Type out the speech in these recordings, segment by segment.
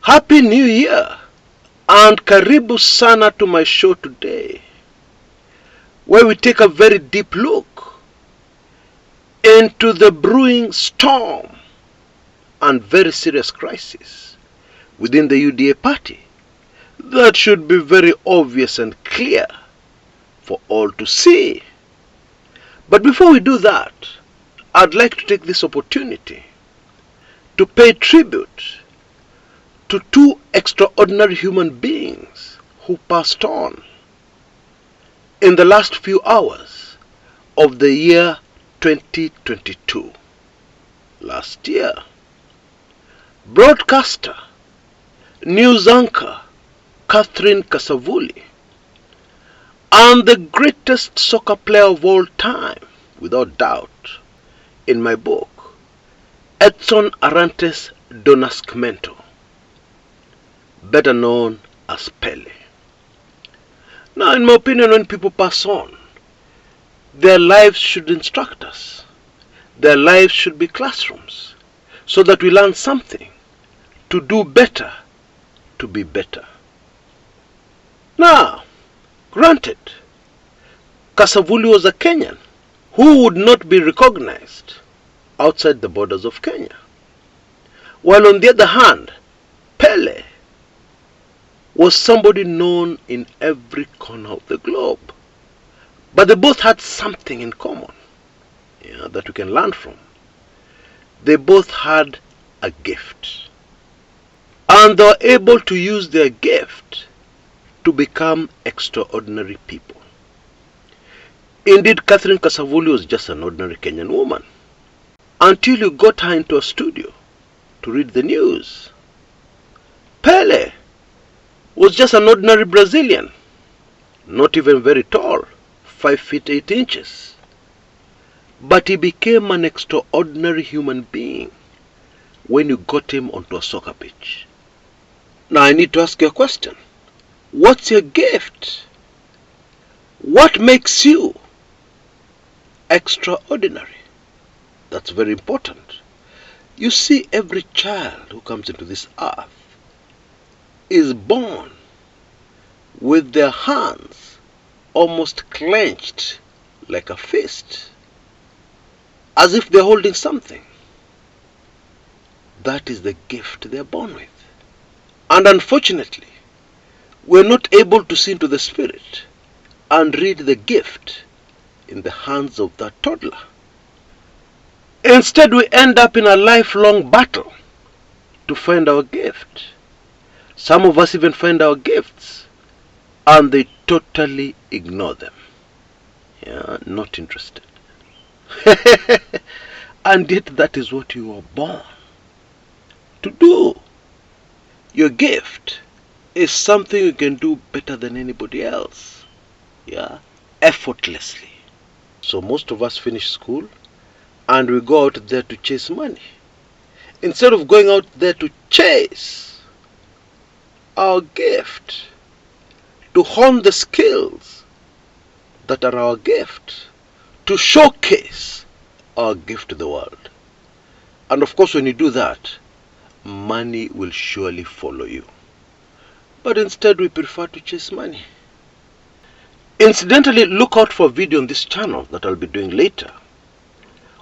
Happy New Year and karibu sana to my show today, where we take a very deep look into the brewing storm and very serious crisis within the UDA party that should be very obvious and clear for all to see. But before we do that, I'd like to take this opportunity to pay tribute to two extraordinary human beings who passed on in the last few hours of the year 2022. Last year, broadcaster, news anchor Catherine Kasavuli, and the greatest soccer player of all time, without doubt, in my book, Edson Arantes do Nascimento, better known as Pele. Now, in my opinion, when people pass on, their lives should instruct us. Their lives should be classrooms, so that we learn something to do better, to be better. Now, granted, Kasavuli was a Kenyan who would not be recognized outside the borders of Kenya, while on the other hand, Pele was somebody known in every corner of the globe. But they both had something in common, that we can learn from. They both had a gift, and they were able to use their gift to become extraordinary people. Indeed, Catherine Kasavuli was just an ordinary Kenyan woman until you got her into a studio to read the news. Pele was just an ordinary Brazilian, not even very tall, 5 feet 8 inches. But he became an extraordinary human being when you got him onto a soccer pitch. Now I need to ask you a question. What's your gift? What makes you extraordinary? That's very important. You see, every child who comes into this earth is born with their hands almost clenched like a fist, as if they're holding something. That is the gift they're born with. And unfortunately, we're not able to see into the spirit and read the gift in the hands of that toddler. Instead, we end up in a lifelong battle to find our gift. Some of us even find our gifts and they totally ignore them. Not interested. And yet that is what you were born to do. Your gift is something you can do better than anybody else. Effortlessly. So most of us finish school and we go out there to chase money, instead of going out there to chase our gift, to hone the skills that are our gift, to showcase our gift to the world. And of course, when you do that, money will surely follow you. But instead, we prefer to chase money. Incidentally, look out for a video on this channel that I'll be doing later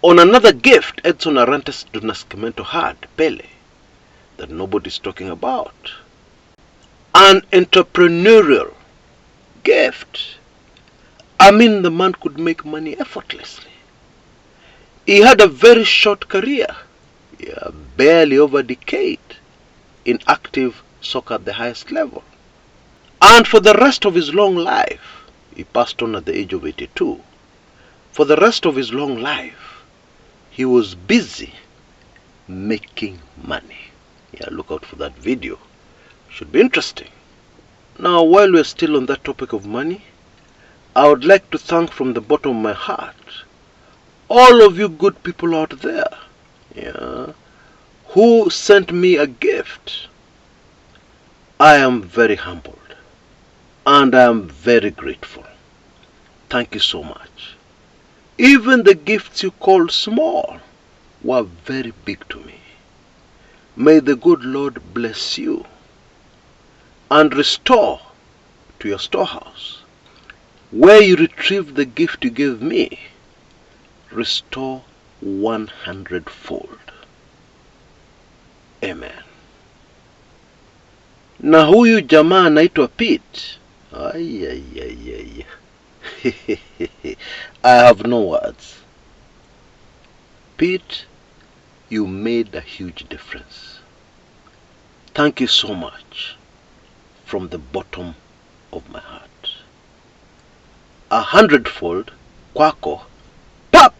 on another gift Edson Arantes do Nascimento had, Pele, that nobody's talking about. An entrepreneurial gift. I mean, the man could make money effortlessly. He had a very short career, barely over a decade, in active soccer at the highest level. And for the rest of his long life, he passed on at the age of 82. For the rest of his long life, he was busy making money. Look out for that video. Should be interesting. Now, while we're still on that topic of money, I would like to thank from the bottom of my heart all of you good people out there, who sent me a gift. I am very humbled and I am very grateful. Thank you so much. Even the gifts you called small were very big to me. May the good Lord bless you and restore to your storehouse. Where you retrieve the gift you gave me, restore 100-fold. Amen. Na huyu jamaa anaitwa Pete. I have no words. Pete, you made a huge difference. Thank you so much from the bottom of my heart. 100-fold kwako. Pop!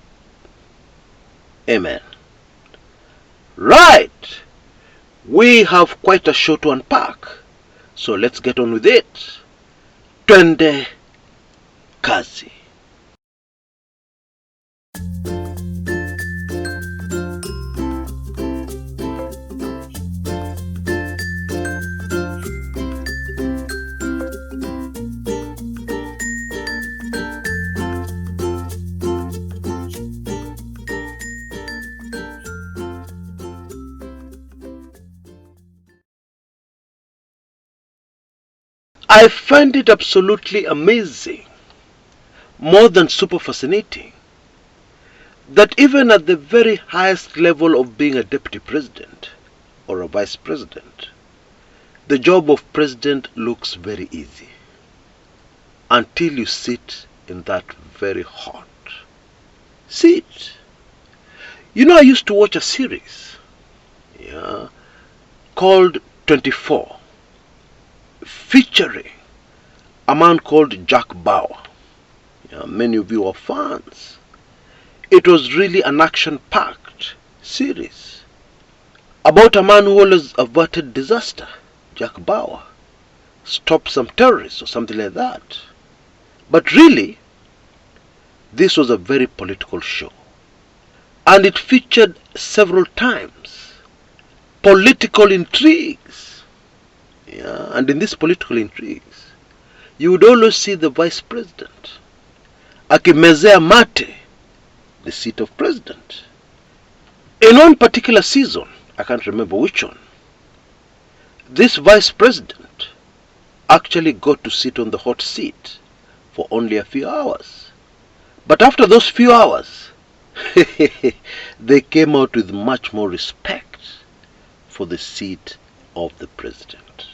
Amen. Right. We have quite a show to unpack. So let's get on with it. Twende kazi. I find it absolutely amazing, more than super fascinating, that even at the very highest level of being a deputy president or a vice president, the job of president looks very easy until you sit in that very hot seat. You know, I used to watch a series called 24, featuring a man called Jack Bauer. Many of you are fans. It was really an action-packed series about a man who always averted disaster. Jack Bauer stopped some terrorists or something like that. But really, this was a very political show, and it featured several times political intrigues. And in these political intrigues, you would always see the vice president akimezea mate the seat of president. In one particular season, I can't remember which one, this vice president actually got to sit on the hot seat for only a few hours. But after those few hours, they came out with much more respect for the seat of the president.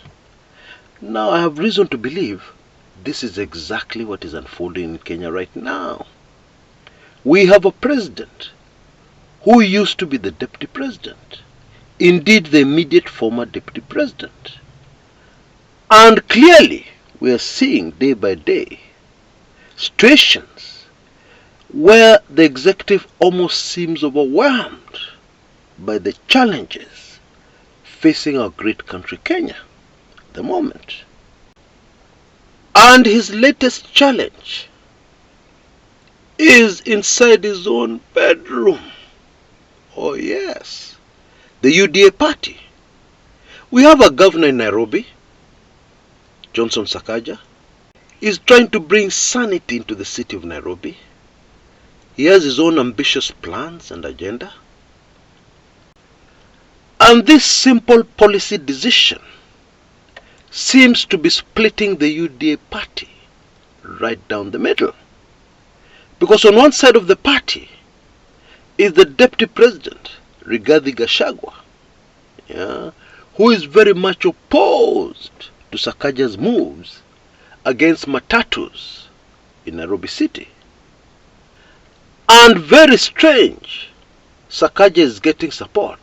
Now, I have reason to believe this is exactly what is unfolding in Kenya right now. We have a president who used to be the deputy president, indeed the immediate former deputy president. And clearly, we are seeing day by day situations where the executive almost seems overwhelmed by the challenges facing our great country Kenya at the moment. And his latest challenge is inside his own bedroom. Oh yes, the UDA party. We have a governor in Nairobi, Johnson Sakaja. Is trying to bring sanity into the city of Nairobi. He has his own ambitious plans and agenda. And this simple policy decision seems to be splitting the UDA party right down the middle. Because on one side of the party is the deputy president, Rigathi Gachagua, who is very much opposed to Sakaja's moves against matatus in Nairobi City. And very strange, Sakaja is getting support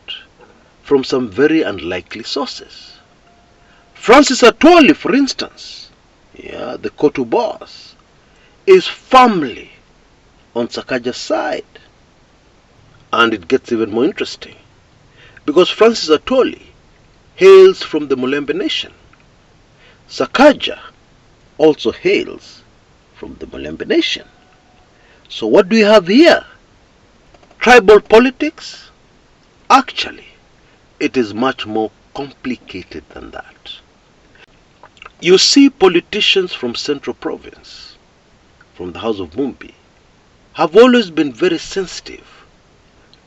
from some very unlikely sources. Francis Atwoli, for instance, the Kotu boss, is firmly on Sakaja's side. And it gets even more interesting, because Francis Atwoli hails from the Mulembe Nation. Sakaja also hails from the Mulembe Nation. So what do we have here? Tribal politics? Actually, it is much more complicated than that. You see, politicians from Central Province, from the House of Mumbi, have always been very sensitive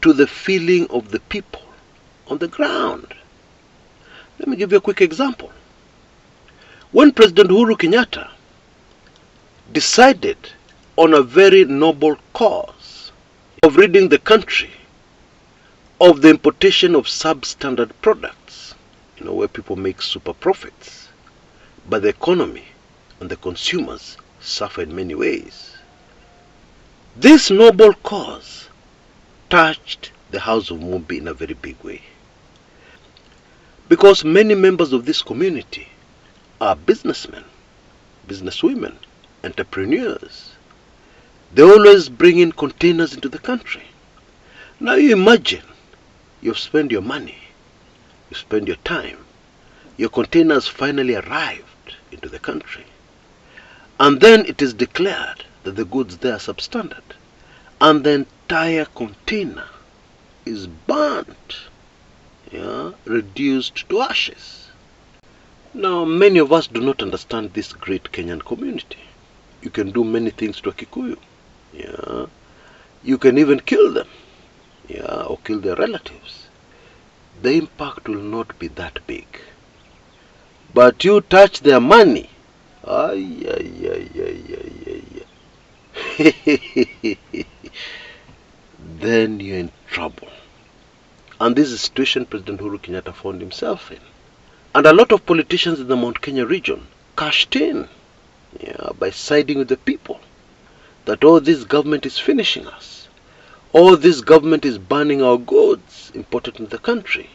to the feeling of the people on the ground. Let me give you a quick example. When President Uhuru Kenyatta decided on a very noble cause of ridding the country of the importation of substandard products, where people make super profits, but the economy and the consumers suffer in many ways. This noble cause touched the House of Mumbi in a very big way, because many members of this community are businessmen, businesswomen, entrepreneurs. They always bring in containers into the country. Now you imagine, you've spent your money, you spend your time, your containers finally arrived into the country, and then it is declared that the goods there are substandard, and the entire container is burnt, reduced to ashes. Now, many of us do not understand this great Kenyan community. You can do many things to a Kikuyu. You can even kill them, or kill their relatives. The impact will not be that big. But you touch their money, then you're in trouble. And this is the situation President Uhuru Kenyatta found himself in. And a lot of politicians in the Mount Kenya region cashed in by siding with the people. That, this government is finishing us. This government is banning our goods imported into the country.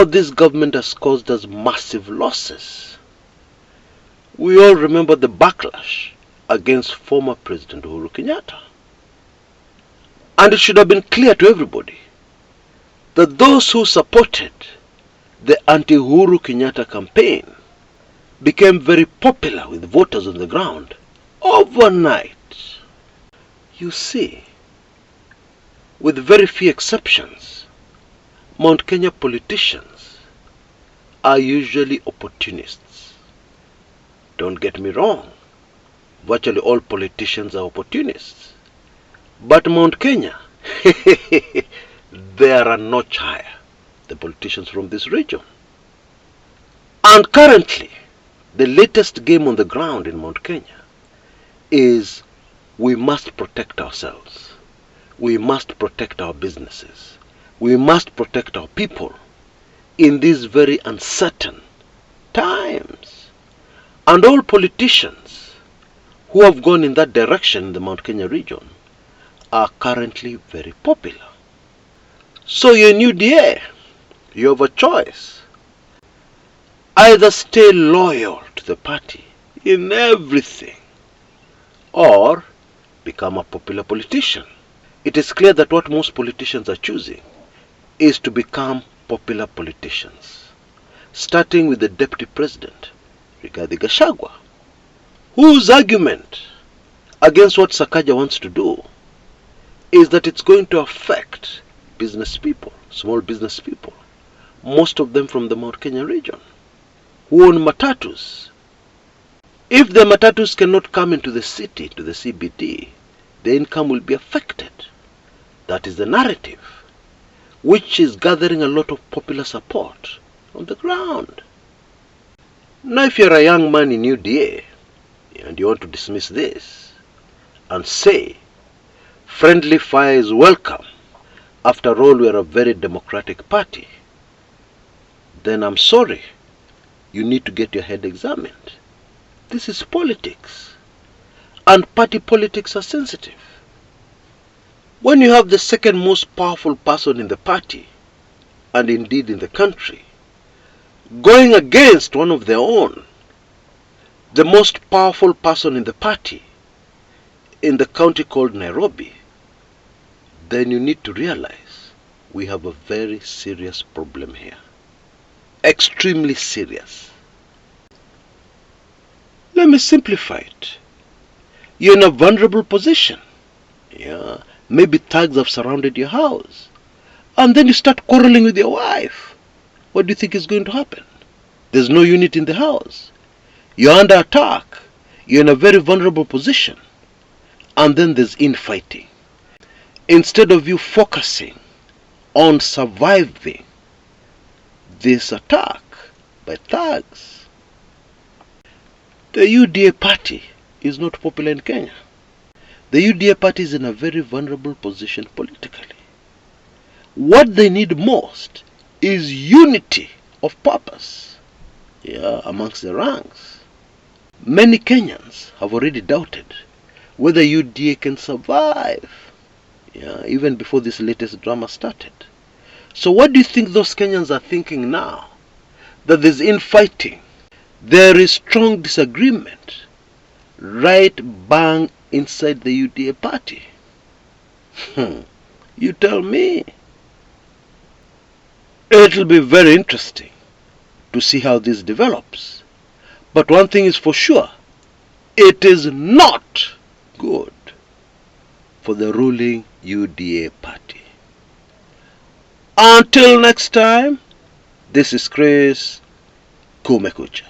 This government has caused us massive losses. We all remember the backlash against former President Uhuru Kenyatta. And it should have been clear to everybody that those who supported the anti-Uhuru Kenyatta campaign became very popular with voters on the ground overnight. You see, with very few exceptions, Mount Kenya politicians are usually opportunists. Don't get me wrong, virtually all politicians are opportunists. But Mount Kenya, they are a notch higher, the politicians from this region. And currently, the latest game on the ground in Mount Kenya is we must protect ourselves. We must protect our businesses. We must protect our people in these very uncertain times. And all politicians who have gone in that direction in the Mount Kenya region are currently very popular. So you're in UDA. You have a choice. Either stay loyal to the party in everything, or become a popular politician. It is clear that what most politicians are choosing is to become popular politicians, starting with the Deputy President, Rigathi Gachagua, whose argument against what Sakaja wants to do is that it's going to affect business people, small business people, most of them from the Mount Kenya region, who own matatus. If the matatus cannot come into the city, to the CBD, the income will be affected. That is the narrative, which is gathering a lot of popular support on the ground. Now, if you're a young man in UDA and you want to dismiss this and say friendly fire is welcome, after all we are a very democratic party, then I'm sorry, you need to get your head examined. This is politics, and party politics are sensitive. When you have the second most powerful person in the party, and indeed in the country, going against one of their own, the most powerful person in the party, in the county called Nairobi, then you need to realize we have a very serious problem here. Extremely serious. Let me simplify it. You're in a vulnerable position. Maybe thugs have surrounded your house. And then you start quarreling with your wife. What do you think is going to happen? There's no unit in the house. You're under attack. You're in a very vulnerable position. And then there's infighting. Instead of you focusing on surviving this attack by thugs. The UDA party is not popular in Kenya. The UDA party is in a very vulnerable position politically. What they need most is unity of purpose amongst the ranks. Many Kenyans have already doubted whether UDA can survive even before this latest drama started. So what do you think those Kenyans are thinking now? That there's infighting, there is strong disagreement right bang inside the UDA party. You tell me. It'll be very interesting to see how this develops. But one thing is for sure, it is not good for the ruling UDA party. Until next time, this is Chris Kumekucha.